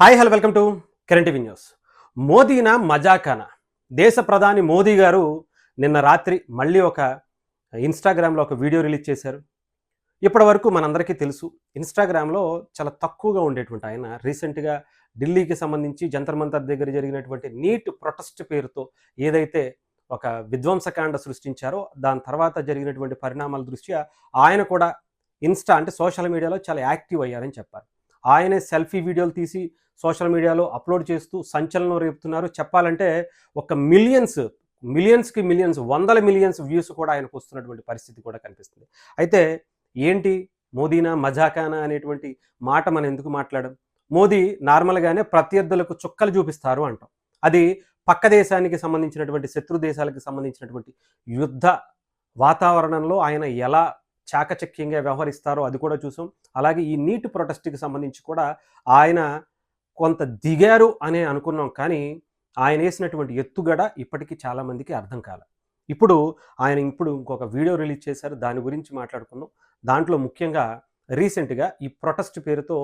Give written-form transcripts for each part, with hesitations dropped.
Hi hello welcome to current TV news. మోదీనా మజాకానా? దేశ ప్రధాని మోదీ గారు నిన్న రాత్రి మళ్ళీ ఒక ఇన్స్టాగ్రామ్లో ఒక వీడియో రిలీజ్ చేశారు. ఇప్పటి వరకు మనందరికీ తెలుసు, ఇన్స్టాగ్రామ్లో చాలా తక్కువగా ఉండేటువంటి ఆయన రీసెంట్గా ఢిల్లీకి సంబంధించి జంతర్ మంతర్ దగ్గర జరిగినటువంటి నీట్ ప్రొటెస్ట్ పేరుతో ఏదైతే ఒక విధ్వంసకాండ సృష్టించారో దాని తర్వాత జరిగినటువంటి పరిణామాల దృష్ట్యా ఆయన కూడా ఇన్స్టా అంటే సోషల్ మీడియాలో చాలా యాక్టివ్ అయ్యారని చెప్పాలి. ఆయనే సెల్ఫీ వీడియోలు తీసి సోషల్ మీడియాలో అప్లోడ్ చేస్తూ సంచలనం రేపుతున్నారు. చెప్పాలంటే ఒక మిలియన్స్కి మిలియన్స్, వందల మిలియన్స్ వ్యూస్ కూడా ఆయనకు వస్తున్నటువంటి పరిస్థితి కూడా కనిపిస్తుంది. అయితే ఏంటి మోదీనా మజాకానా అనేటువంటి మాట మనం ఎందుకు మాట్లాడడం? మోదీ నార్మల్గానే ప్రత్యర్థులకు చుక్కలు చూపిస్తారు అంటాం. అది పక్క దేశానికి సంబంధించినటువంటి శత్రు దేశాలకు సంబంధించినటువంటి యుద్ధ వాతావరణంలో ఆయన ఎలా చాకచక్యంగా వ్యవహరిస్తారో అది కూడా చూసాం. అలాగే ఈ నీట్ ప్రొటెస్ట్‌కి సంబంధించి కూడా ఆయన కొంత దిగారు అనే అనుకున్నాం. కానీ ఆయనేసినటువంటి ఎత్తుగడ ఇప్పటికీ చాలామందికి అర్థం కాల. ఇప్పుడు ఇంకొక వీడియో రిలీజ్ చేశారు. దాని గురించి మాట్లాడుకుందాం. దాంట్లో ముఖ్యంగా రీసెంట్‌గా ఈ ప్రొటెస్ట్ పేరుతో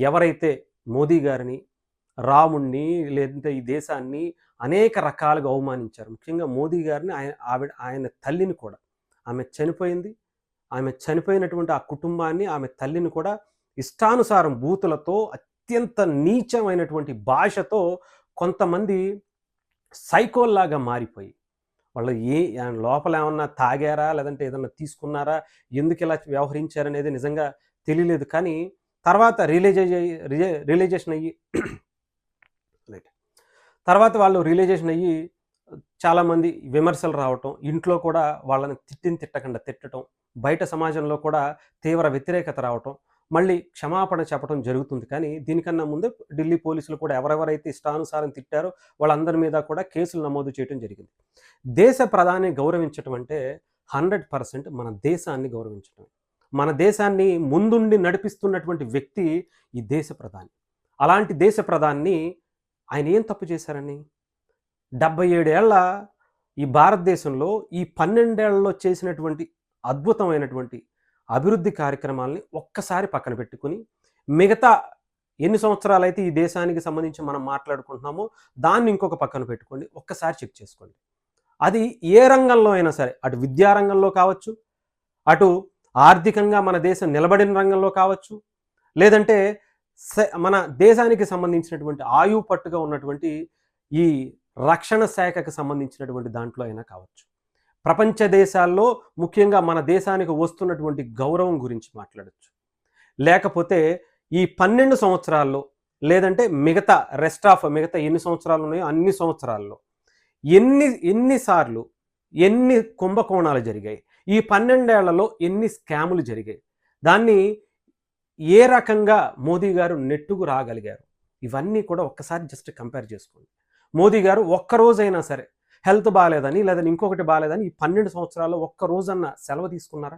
ఎవరైతే మోదీ గారిని, రాముడిని లేదంటే ఈ దేశాన్ని అనేక రకాలుగా అవమానించారు. ముఖ్యంగా మోదీ గారిని, ఆయన తల్లిని కూడా. ఆమె చనిపోయింది. ఆమె చనిపోయినటువంటి ఆ కుటుంబాన్ని, ఆమె తల్లిని కూడా ఇష్టానుసారం బూతులతో, అత్యంత నీచమైనటువంటి భాషతో కొంతమంది సైకోల్లాగా మారిపోయి, వాళ్ళు లోపల ఏమన్నా తాగారా? లేదంటే ఏదన్నా తీసుకున్నారా? ఎందుకిలా వ్యవహరించారనేది నిజంగా తెలియలేదు. కానీ తర్వాత రియలైజేషన్ అయ్యి రైట్. తర్వాత వాళ్ళు రియలైజేషన్ అయ్యి చాలామంది విమర్శలు రావటం, ఇంట్లో కూడా వాళ్ళని తిట్టకుండా తిట్టటం, బయట సమాజంలో కూడా తీవ్ర వ్యతిరేకత రావటం, మళ్ళీ క్షమాపణ చెప్పడం జరుగుతుంది. కానీ దీనికన్నా ముందే ఢిల్లీ పోలీసులు కూడా ఎవరెవరైతే ఇష్టానుసారం తిట్టారో వాళ్ళందరి మీద కూడా కేసులు నమోదు చేయడం జరిగింది. దేశ ప్రధాని గౌరవించటం అంటే 100% మన దేశాన్ని గౌరవించటం. మన దేశాన్ని ముందుండి నడిపిస్తున్నటువంటి వ్యక్తి ఈ దేశ ప్రధాని. అలాంటి దేశ ప్రధాన్ని ఆయన ఏం తప్పు చేశారని? 77 ఏళ్ల ఈ భారతదేశంలో ఈ 12 ఏళ్లలో చేసినటువంటి అద్భుతమైనటువంటి అభివృద్ధి కార్యక్రమాలని ఒక్కసారి పక్కన పెట్టుకుని, మిగతా ఎన్ని సంవత్సరాలైతే ఈ దేశానికి సంబంధించి మనం మాట్లాడుకుంటున్నామో దాన్ని ఇంకొక పక్కన పెట్టుకోండి. ఒక్కసారి చెక్ చేసుకోండి. అది ఏ రంగంలో అయినా సరే, అటు విద్యా రంగంలో కావచ్చు, అటు ఆర్థికంగా మన దేశం నిలబడిన రంగంలో కావచ్చు, లేదంటే మన దేశానికి సంబంధించినటువంటి ఆయువు పట్టుగా ఉన్నటువంటి ఈ రక్షణ శాఖకు సంబంధించినటువంటి దాంట్లో అయినా కావచ్చు. ప్రపంచ దేశాల్లో ముఖ్యంగా మన దేశానికి వస్తున్నటువంటి గౌరవం గురించి మాట్లాడొచ్చు. లేకపోతే ఈ 12 సంవత్సరాల్లో, లేదంటే మిగతా మిగతా ఎన్ని సంవత్సరాలు ఉన్నాయో అన్ని సంవత్సరాల్లో ఎన్నిసార్లు ఎన్ని కుంభకోణాలు జరిగాయి, ఈ 12 ఏళ్లలో ఎన్ని స్కాములు జరిగాయి, దాన్ని ఏ రకంగా మోదీ గారు నెట్టుకు రాగలిగారు, ఇవన్నీ కూడా ఒక్కసారి జస్ట్ కంపేర్ చేసుకోండి. మోదీ గారు ఒక్కరోజైనా సరే హెల్త్ బాగాలేదని, లేదని ఇంకొకటి బాగాలేదని ఈ 12 సంవత్సరాల్లో ఒక్క రోజన్నా సెలవు తీసుకున్నారా?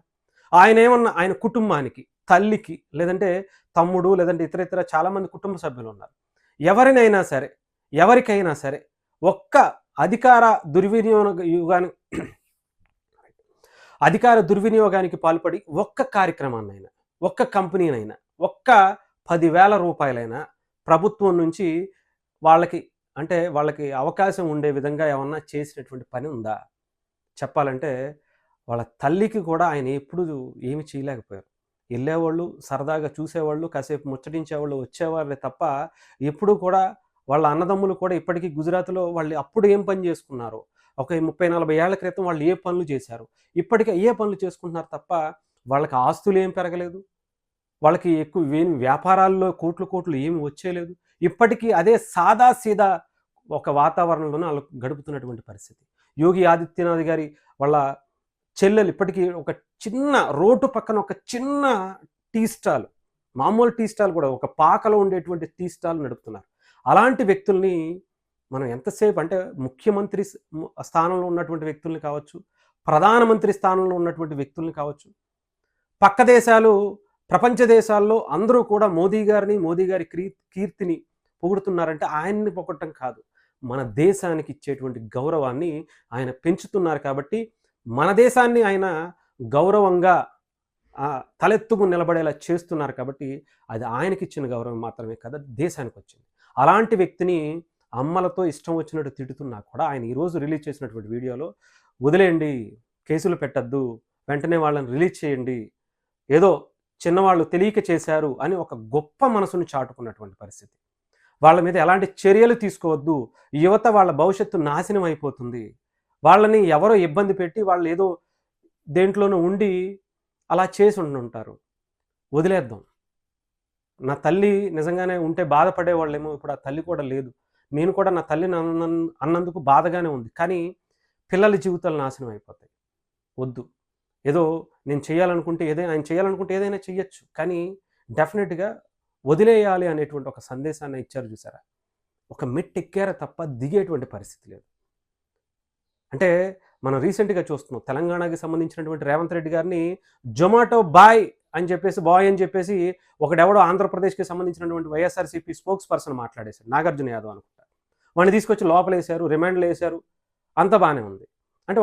ఆయన ఏమన్నా ఆయన కుటుంబానికి, తల్లికి, లేదంటే తమ్ముడు, లేదంటే ఇతర చాలామంది కుటుంబ సభ్యులు ఉన్నారు. ఎవరికైనా సరే ఒక్క అధికార దుర్వినియోగానికి పాల్పడి ఒక్క కార్యక్రమాన్నైనా, ఒక్క కంపెనీనైనా, ఒక్క 10,000 రూపాయలైనా ప్రభుత్వం నుంచి వాళ్ళకి అవకాశం ఉండే విధంగా ఏమన్నా చేసినటువంటి పని ఉందా? చెప్పాలంటే వాళ్ళ తల్లికి కూడా ఆయన ఎప్పుడు ఏమి చేయలేకపోయారు. వెళ్ళేవాళ్ళు, సరదాగా చూసేవాళ్ళు, కాసేపు ముచ్చటించేవాళ్ళు, వచ్చేవాళ్ళే తప్ప ఎప్పుడు కూడా వాళ్ళ అన్నదమ్ములు కూడా ఇప్పటికీ గుజరాత్‌లో వాళ్ళు అప్పుడు ఏం పని చేసుకున్నారో, ఒక 30-40 ఏళ్ల క్రితం వాళ్ళు ఏ పనులు చేశారు, ఇప్పటికీ అయ్యే పనులు చేసుకుంటున్నారు తప్ప వాళ్ళకి ఆస్తులు ఏం పెరగలేదు. వాళ్ళకి ఎక్కువ వ్యాపారాల్లో కోట్లు ఏమి వచ్చేలేదు. ఇప్పటికీ అదే సాదా సీదా ఒక వాతావరణంలోనే వాళ్ళు గడుపుతున్నటువంటి పరిస్థితి. యోగి ఆదిత్యనాథ్ గారి వాళ్ళ చెల్లెలు ఇప్పటికీ ఒక చిన్న రోడ్డు పక్కన ఒక చిన్న టీ స్టాల్, మామూలు టీ స్టాల్ కూడా ఒక పాకలో ఉండేటువంటి టీ స్టాల్ నడుపుతున్నారు. అలాంటి వ్యక్తుల్ని మనం ఎంతసేపు అంటే ముఖ్యమంత్రి స్థానంలో ఉన్నటువంటి వ్యక్తుల్ని కావచ్చు, ప్రధానమంత్రి స్థానంలో ఉన్నటువంటి వ్యక్తుల్ని కావచ్చు, పక్క దేశాలు, ప్రపంచ దేశాల్లో అందరూ కూడా మోదీ గారి కీర్తిని పొగుడుతున్నారంటే ఆయన్ని పొగడటం కాదు, మన దేశానికి ఇచ్చేటువంటి గౌరవాన్ని ఆయన పెంచుతున్నారు. కాబట్టి మన దేశాన్ని ఆయన గౌరవంగా తలెత్తుకు నిలబడేలా చేస్తున్నారు. కాబట్టి అది ఆయనకిచ్చిన గౌరవం మాత్రమే కదా, దేశానికి వచ్చింది. అలాంటి వ్యక్తిని అమ్మలతో ఇష్టం వచ్చినట్టు తిడుతున్నా కూడా ఆయన ఈరోజు రిలీజ్ చేసినటువంటి వీడియోలో వదిలేయండి, కేసులు పెట్టద్దు, వెంటనే వాళ్ళని రిలీజ్ చేయండి, ఏదో చిన్నవాళ్ళు తెలియక చేశారు అని ఒక గొప్ప మనసును చాటుకున్నటువంటి పరిస్థితి. వాళ్ళ మీద ఎలాంటి చర్యలు తీసుకోవద్దు, యువత వాళ్ళ భవిష్యత్తు నాశనం అయిపోతుంది, వాళ్ళని ఎవరో ఇబ్బంది పెట్టి వాళ్ళు ఏదో దేంట్లోనూ ఉండి అలా చేసి ఉండుంటారు, వదిలేద్దాం. నా తల్లి నిజంగానే ఉంటే బాధపడేవాళ్ళేమో, ఇప్పుడు ఆ తల్లి కూడా లేదు. నేను కూడా నా తల్లిని అన్నందుకు బాధగానే ఉంది. కానీ పిల్లల జీవితాలు నాశనం అయిపోతాయి. వద్దు. ఏదో నేను చేయాలనుకుంటే ఆయన చేయాలనుకుంటే ఏదైనా చెయ్యొచ్చు. కానీ డెఫినెట్‌గా వదిలేయాలి అనేటువంటి ఒక సందేశాన్ని ఇచ్చారు చూసారా? ఒక మెట్టు ఎక్కారే తప్ప దిగేటువంటి పరిస్థితి లేదు. అంటే మనం రీసెంట్‌గా చూస్తున్నాం. తెలంగాణకి సంబంధించినటువంటి రేవంత్ రెడ్డి గారిని జొమాటో బాయ్ అని చెప్పేసి ఒకడెవడో ఆంధ్రప్రదేశ్‌కి సంబంధించినటువంటి వైఎస్ఆర్‌సీపీ స్పోక్స్ పర్సన్ మాట్లాడేశాడు. నాగార్జున యాదవ్ అనుకుంటా. వాడిని తీసుకొచ్చి లోపలేశారు, రిమాండ్‌లో ఏశారు. అంతా బానే ఉంది. అంటే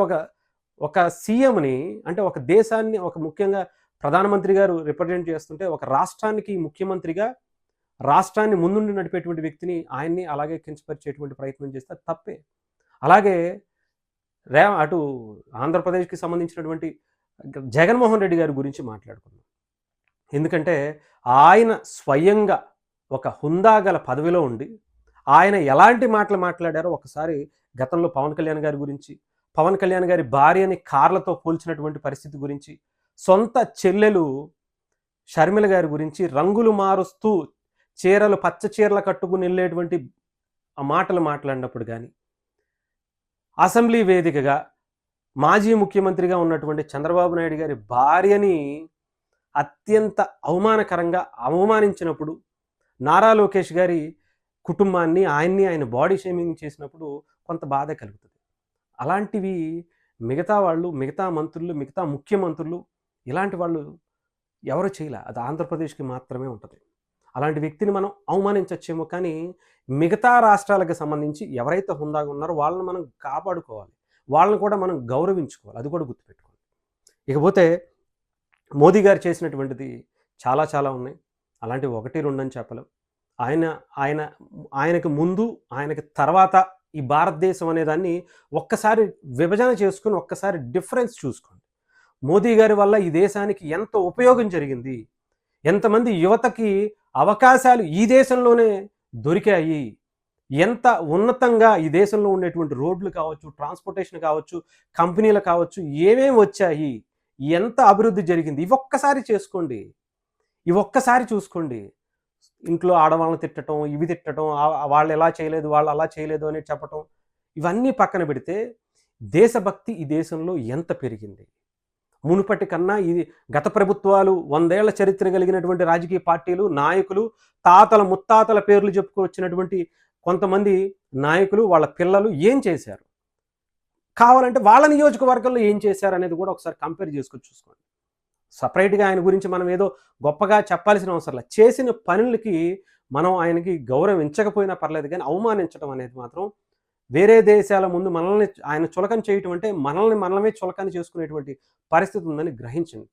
ఒక సీఎంని, అంటే ఒక దేశాన్ని, ఒక ముఖ్యంగా ప్రధానమంత్రి గారు రిప్రజెంట్ చేస్తుంటే ఒక రాష్ట్రానికి ముఖ్యమంత్రిగా రాష్ట్రాన్ని ముందుండి నడిపేటువంటి వ్యక్తిని ఆయన్ని అలాగే కించపరిచేటువంటి ప్రయత్నం చేస్తే తప్పే. అలాగే అటు ఆంధ్రప్రదేశ్‌కి సంబంధించినటువంటి జగన్మోహన్ రెడ్డి గారి గురించి మాట్లాడుకుందాం. ఎందుకంటే ఆయన స్వయంగా ఒక హుందాగల పదవిలో ఉండి ఆయన ఎలాంటి మాటలు మాట్లాడారో ఒకసారి గతంలో పవన్ కళ్యాణ్ గారి గురించి, పవన్ కళ్యాణ్ గారి భార్యని కార్లతో పోల్చినటువంటి పరిస్థితి గురించి, సొంత చెల్లెలు షర్మిల గారి గురించి రంగులు మారుస్తూ చీరలు పచ్చ చీరలు కట్టుకుని వెళ్ళేటువంటి ఆ మాటలు మాట్లాడినప్పుడు కానీ, అసెంబ్లీ వేదికగా మాజీ ముఖ్యమంత్రిగా ఉన్నటువంటి చంద్రబాబు నాయుడు గారి భార్యని అత్యంత అవమానకరంగా అవమానించినప్పుడు, నారా లోకేష్ గారి కుటుంబాన్ని, ఆయన బాడీ షేమింగ్ చేసినప్పుడు కొంత బాధ కలుగుతుంది. అలాంటివి మిగతా వాళ్ళు, మిగతా మంత్రులు, మిగతా ముఖ్యమంత్రులు ఇలాంటి వాళ్ళు ఎవరు చేయలే. అది ఆంధ్రప్రదేశ్‌కి మాత్రమే ఉంటుంది. అలాంటి వ్యక్తిని మనం అవమానించచ్చేమో, కానీ మిగతా రాష్ట్రాలకు సంబంధించి ఎవరైతే హుందాగా ఉన్నారో వాళ్ళని మనం కాపాడుకోవాలి. వాళ్ళని కూడా మనం గౌరవించుకోవాలి. అది కూడా గుర్తుపెట్టుకోవాలి. ఇకపోతే మోదీ గారు చేసినటువంటిది చాలా చాలా ఉన్నాయి. అలాంటివి 1, 2 అని చెప్పలేం. ఆయనకి ముందు, ఆయనకి తర్వాత ఈ భారతదేశం అనేదాన్ని ఒక్కసారి విభజన చేసుకొని ఒక్కసారి డిఫరెన్స్ చూసుకోండి. మోదీ గారి వల్ల ఈ దేశానికి ఎంత ఉపయోగం జరిగింది, ఎంతమంది యువతకి అవకాశాలు ఈ దేశంలోనే దొరికాయి, ఎంత ఉన్నతంగా ఈ దేశంలో ఉండేటువంటి రోడ్లు కావచ్చు, ట్రాన్స్పోర్టేషన్ కావచ్చు, కంపెనీలు కావచ్చు, ఏమేమి వచ్చాయి, ఎంత అభివృద్ధి జరిగింది, ఇవొక్కసారి చేసుకోండి. ఇవొక్కసారి చూసుకోండి. ఇంట్లో ఆడవాళ్ళని తిట్టడం, ఇవి తిట్టడం, వాళ్ళు ఎలా చేయలేదు, వాళ్ళు అలా చేయలేదు అని చెప్పటం, ఇవన్నీ పక్కన పెడితే దేశభక్తి ఈ దేశంలో ఎంత పెరిగింది. మునుపటి కన్నా ఇది గత ప్రభుత్వాలు, 100 ఏళ్ల చరిత్ర కలిగినటువంటి రాజకీయ పార్టీలు, నాయకులు, తాతల ముత్తాతల పేర్లు చెప్పుకొచ్చినటువంటి కొంతమంది నాయకులు, వాళ్ళ పిల్లలు ఏం చేశారు, కావాలంటే వాళ్ళ నియోజకవర్గంలో ఏం చేశారు అనేది కూడా ఒకసారి కంపేర్ చేసుకొని చూసుకోండి. సపరేట్గా ఆయన గురించి మనం ఏదో గొప్పగా చెప్పాల్సిన అవసరం లేదు. చేసిన పనులకి మనం ఆయనకి గౌరవించకపోయినా పర్లేదు, కానీ అవమానించడం అనేది మాత్రం వేరే దేశాల ముందు ఆయన చులకన చేయటం అంటే మనమే చులకన చేసుకునేటువంటి పరిస్థితి ఉందని గ్రహించండి.